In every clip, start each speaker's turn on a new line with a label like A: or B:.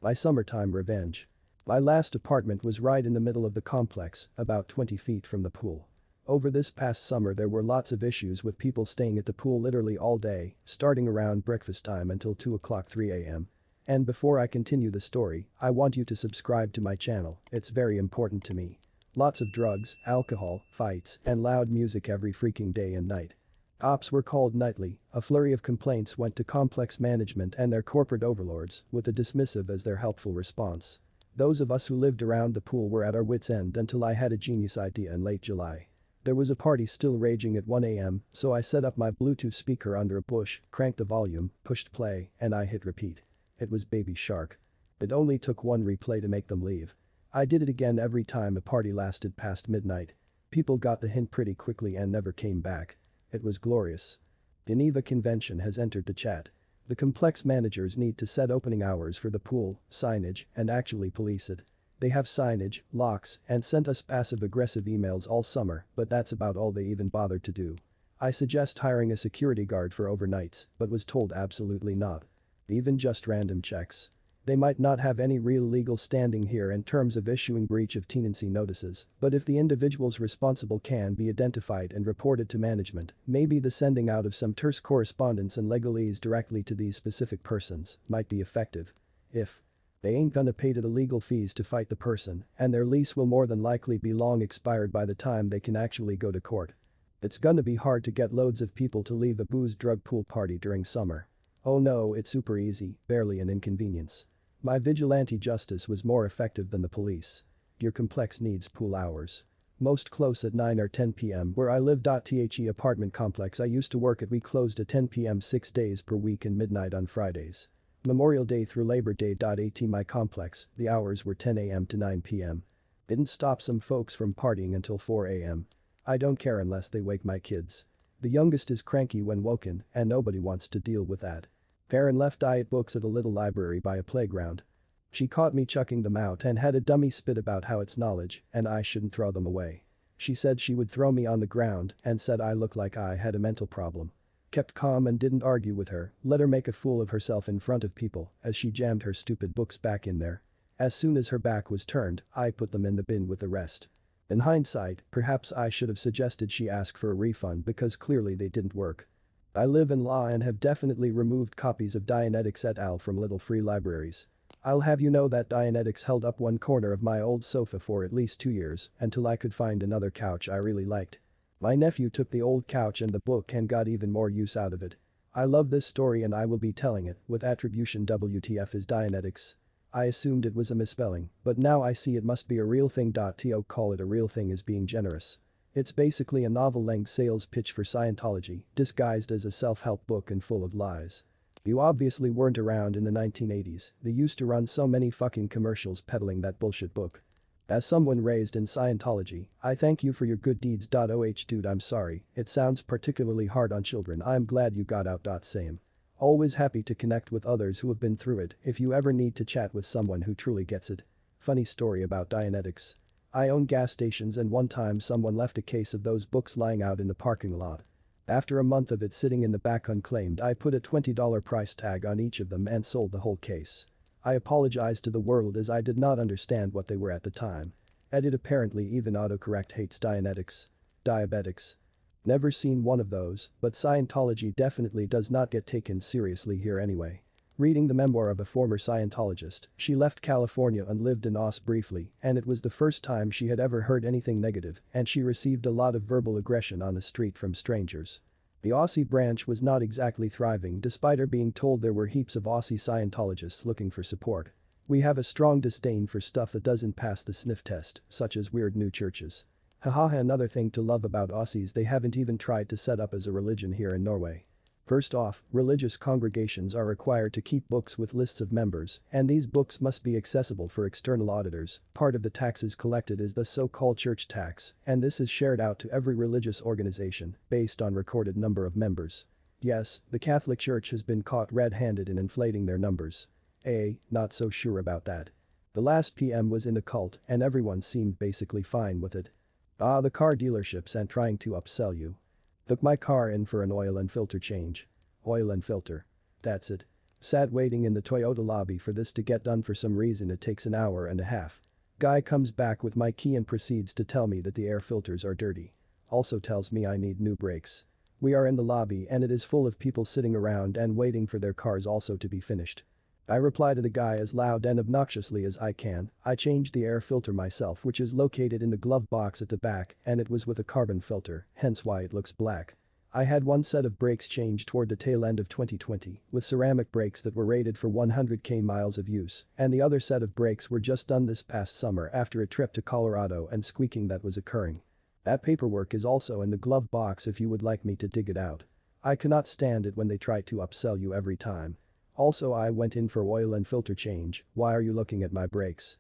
A: My summertime revenge. My last apartment was right in the middle of the complex, about 20 feet from the pool. Over this past summer there were lots of issues with people staying at the pool literally all day, starting around breakfast time until 2 o'clock 3 a.m. And before I continue the story, I want you to subscribe to my channel, it's very important to me. Lots of drugs, alcohol, fights, and loud music every freaking day and night. Ops were called nightly, a flurry of complaints went to complex management and their corporate overlords, with a dismissive as their helpful response. Those of us who lived around the pool were at our wits' end until I had a genius idea in late July. There was a party still raging at 1 a.m, so I set up my Bluetooth speaker under a bush, cranked the volume, pushed play, and I hit repeat. It was Baby Shark. It only took one replay to make them leave. I did it again every time a party lasted past midnight. People got the hint pretty quickly and never came back. It was glorious. Geneva Convention has entered the chat. The complex managers need to set opening hours for the pool, signage, and actually police it. They have signage, locks, and sent us passive-aggressive emails all summer, but that's about all they even bothered to do. I suggest hiring a security guard for overnights, but was told absolutely not. Even just random checks. They might not have any real legal standing here in terms of issuing breach of tenancy notices, but if the individuals responsible can be identified and reported to management, maybe the sending out of some terse correspondence and legalese directly to these specific persons might be effective. If they ain't gonna pay to the legal fees to fight the person, and their lease will more than likely be long expired by the time they can actually go to court. It's gonna be hard to get loads of people to leave a booze drug pool party during summer. Oh no, it's super easy, barely an inconvenience. My vigilante justice was more effective than the police. Your complex needs pool hours. Most close at 9 or 10 p.m. where I live. The apartment complex I used to work at, we closed at 10 p.m. 6 days per week and midnight on Fridays. Memorial Day through Labor Day. At my complex, the hours were 10 a.m. to 9 p.m. Didn't stop some folks from partying until 4 a.m. I don't care unless they wake my kids. The youngest is cranky when woken and nobody wants to deal with that. Karen left diet books at a little library by a playground. She caught me chucking them out and had a dummy spit about how it's knowledge and I shouldn't throw them away. She said she would throw me on the ground and said I looked like I had a mental problem. Kept calm and didn't argue with her, let her make a fool of herself in front of people as she jammed her stupid books back in there. As soon as her back was turned, I put them in the bin with the rest. In hindsight, perhaps I should have suggested she ask for a refund because clearly they didn't work. I live in law and have definitely removed copies of Dianetics et al. From little free libraries. I'll have you know that Dianetics held up one corner of my old sofa for at least 2 years until I could find another couch I really liked. My nephew took the old couch and the book and got even more use out of it. I love this story and I will be telling it with attribution. WTF is Dianetics? I assumed it was a misspelling, but now I see it must be a real thing. To call it a real thing is being generous. It's basically a novel-length sales pitch for Scientology, disguised as a self-help book and full of lies. You obviously weren't around in the 1980s, they used to run so many fucking commercials peddling that bullshit book. As someone raised in Scientology, I thank you for your good deeds. Oh dude, I'm sorry, it sounds particularly hard on children. I'm glad you got out. Same. Always happy to connect with others who have been through it if you ever need to chat with someone who truly gets it. Funny story about Dianetics. I own gas stations and one time someone left a case of those books lying out in the parking lot. After a month of it sitting in the back unclaimed, I put a $20 price tag on each of them and sold the whole case. I apologized to the world as I did not understand what they were at the time. Edit. Apparently even autocorrect hates Dianetics. Diabetics. Never seen one of those, but Scientology definitely does not get taken seriously here anyway. Reading the memoir of a former Scientologist, she left California and lived in Aus briefly, and it was the first time she had ever heard anything negative, and she received a lot of verbal aggression on the street from strangers. The Aussie branch was not exactly thriving despite her being told there were heaps of Aussie Scientologists looking for support. We have a strong disdain for stuff that doesn't pass the sniff test, such as weird new churches. Haha, another thing to love about Aussies, they haven't even tried to set up as a religion here in Norway. First off, religious congregations are required to keep books with lists of members, and these books must be accessible for external auditors. Part of the taxes collected is the so-called church tax, and this is shared out to every religious organization based on recorded number of members. Yes, the Catholic Church has been caught red-handed in inflating their numbers. Not so sure about that. The last PM was in a cult and everyone seemed basically fine with it. The car dealerships and trying to upsell you. Took my car in for an oil and filter change. Oil and filter. That's it. Sat waiting in the Toyota lobby for this to get done. For some reason it takes an hour and a half. Guy comes back with my key and proceeds to tell me that the air filters are dirty. Also tells me I need new brakes. We are in the lobby and it is full of people sitting around and waiting for their cars also to be finished. I reply to the guy as loud and obnoxiously as I can. I changed the air filter myself, which is located in the glove box at the back, and it was with a carbon filter, hence why it looks black. I had one set of brakes changed toward the tail end of 2020 with ceramic brakes that were rated for 100k miles of use, and the other set of brakes were just done this past summer after a trip to Colorado and squeaking that was occurring. That paperwork is also in the glove box if you would like me to dig it out. I cannot stand it when they try to upsell you every time. Also, I went in for oil and filter change. Why are you looking at my brakes?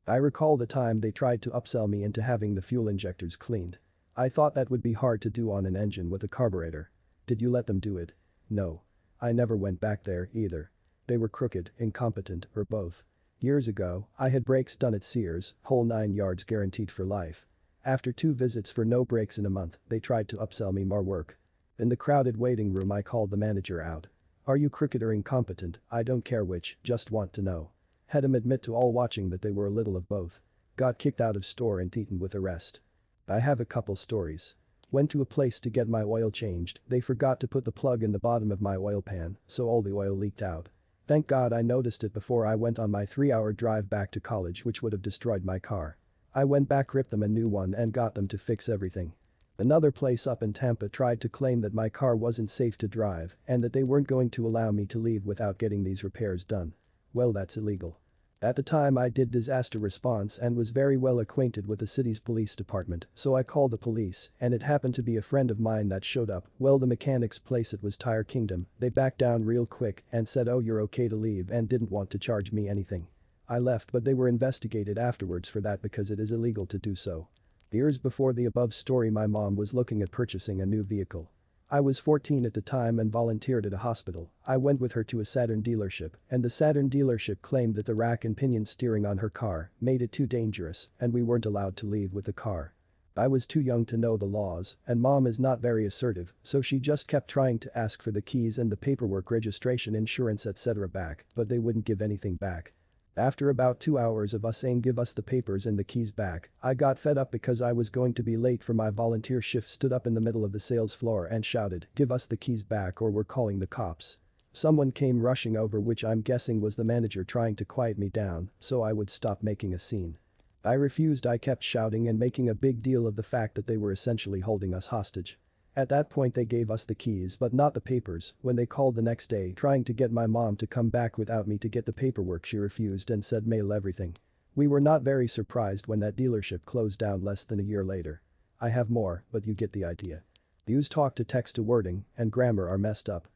A: I recall the time they tried to upsell me into having the fuel injectors cleaned. I thought that would be hard to do on an engine with a carburetor. Did you let them do it? No. I never went back there either. They were crooked, incompetent, or both. Years ago, I had brakes done at Sears, whole 9 yards guaranteed for life. After 2 visits for no brakes in a month, they tried to upsell me more work. In the crowded waiting room I called the manager out. Are you crooked or incompetent? I don't care which, just want to know. Had him admit to all watching that they were a little of both. Got kicked out of store and threatened with arrest. I have a couple stories. Went to a place to get my oil changed, they forgot to put the plug in the bottom of my oil pan, so all the oil leaked out. Thank God I noticed it before I went on my 3-hour drive back to college, which would have destroyed my car. I went back, ripped them a new one and got them to fix everything. Another place up in Tampa tried to claim that my car wasn't safe to drive and that they weren't going to allow me to leave without getting these repairs done. Well, that's illegal. At the time I did disaster response and was very well acquainted with the city's police department, so I called the police and it happened to be a friend of mine that showed up. Well, the mechanic's place, it was Tire Kingdom, they backed down real quick and said, oh, you're okay to leave, and didn't want to charge me anything. I left, but they were investigated afterwards for that because it is illegal to do so. Years before the above story, my mom was looking at purchasing a new vehicle. I was 14 at the time and volunteered at a hospital. I went with her to a Saturn dealership, and the Saturn dealership claimed that the rack and pinion steering on her car made it too dangerous and we weren't allowed to leave with the car. I was too young to know the laws, and mom is not very assertive, so she just kept trying to ask for the keys and the paperwork, registration, insurance, etc. back, but they wouldn't give anything back. After about 2 hours of us saying give us the papers and the keys back, I got fed up because I was going to be late for my volunteer shift, stood up in the middle of the sales floor and shouted, give us the keys back or we're calling the cops. Someone came rushing over, which I'm guessing was the manager trying to quiet me down so I would stop making a scene. I refused. I kept shouting and making a big deal of the fact that they were essentially holding us hostage. At that point they gave us the keys but not the papers. When they called the next day trying to get my mom to come back without me to get the paperwork, she refused and said mail everything. We were not very surprised when that dealership closed down less than a year later. I have more, but you get the idea. Use talk to text to wording and grammar are messed up.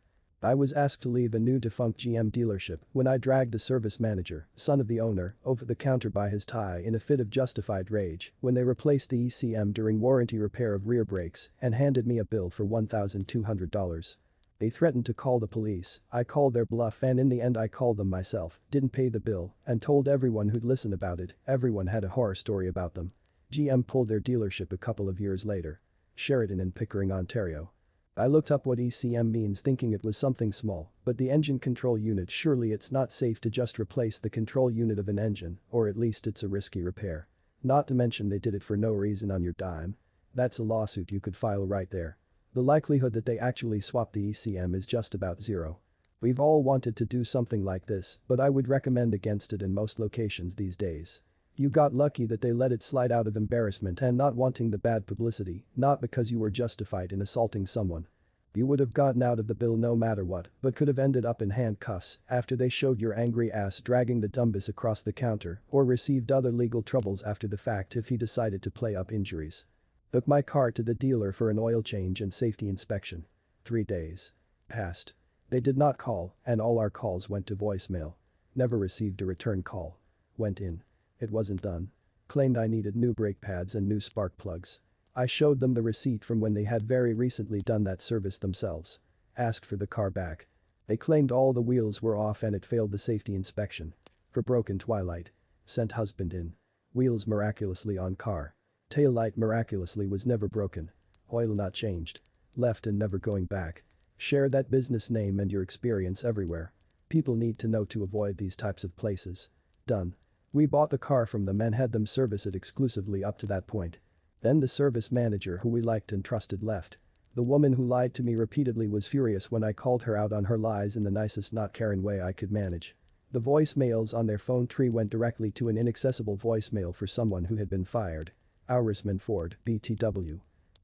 A: I was asked to leave a new defunct GM dealership when I dragged the service manager, son of the owner, over the counter by his tie in a fit of justified rage when they replaced the ECM during warranty repair of rear brakes and handed me a bill for $1,200. They threatened to call the police. I called their bluff and in the end I called them myself, didn't pay the bill, and told everyone who'd listen about it. Everyone had a horror story about them. GM pulled their dealership a couple of years later. Sheridan in Pickering, Ontario. I looked up what ECM means thinking it was something small, but the engine control unit, surely it's not safe to just replace the control unit of an engine, or at least it's a risky repair. Not to mention they did it for no reason on your dime. That's a lawsuit you could file right there. The likelihood that they actually swap the ECM is just about zero. We've all wanted to do something like this, but I would recommend against it in most locations these days. You got lucky that they let it slide out of embarrassment and not wanting the bad publicity, not because you were justified in assaulting someone. You would have gotten out of the bill no matter what, but could have ended up in handcuffs after they showed your angry ass dragging the dumbass across the counter, or received other legal troubles after the fact if he decided to play up injuries. Took my car to the dealer for an oil change and safety inspection. 3 days passed. They did not call, and all our calls went to voicemail. Never received a return call. Went in. It wasn't done. Claimed I needed new brake pads and new spark plugs. I showed them the receipt from when they had very recently done that service themselves. Asked for the car back. They claimed all the wheels were off and it failed the safety inspection. For broken twilight. Sent husband in. Wheels miraculously on car. Tail light miraculously was never broken. Oil not changed. Left and never going back. Share that business name and your experience everywhere. People need to know to avoid these types of places. Done. We bought the car from them and had them service it exclusively up to that point. Then the service manager who we liked and trusted left. The woman who lied to me repeatedly was furious when I called her out on her lies in the nicest not Karen way I could manage. The voicemails on their phone tree went directly to an inaccessible voicemail for someone who had been fired. Ourisman Ford, BTW.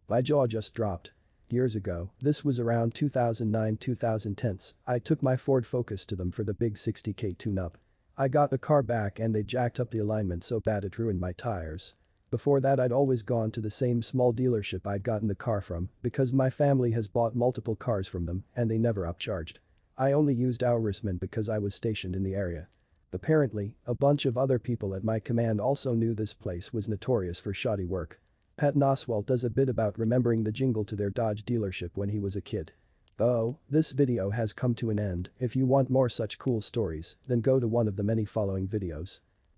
A: My jaw just dropped. Years ago, this was around 2009-2010s, I took my Ford Focus to them for the big 60k tune-up. I got the car back and they jacked up the alignment so bad it ruined my tires. Before that I'd always gone to the same small dealership I'd gotten the car from because my family has bought multiple cars from them and they never upcharged. I only used Ourisman because I was stationed in the area. Apparently, a bunch of other people at my command also knew this place was notorious for shoddy work. Pat Oswalt does a bit about remembering the jingle to their Dodge dealership when he was a kid. Oh, this video has come to an end. If you want more such cool stories, then go to one of the many following videos.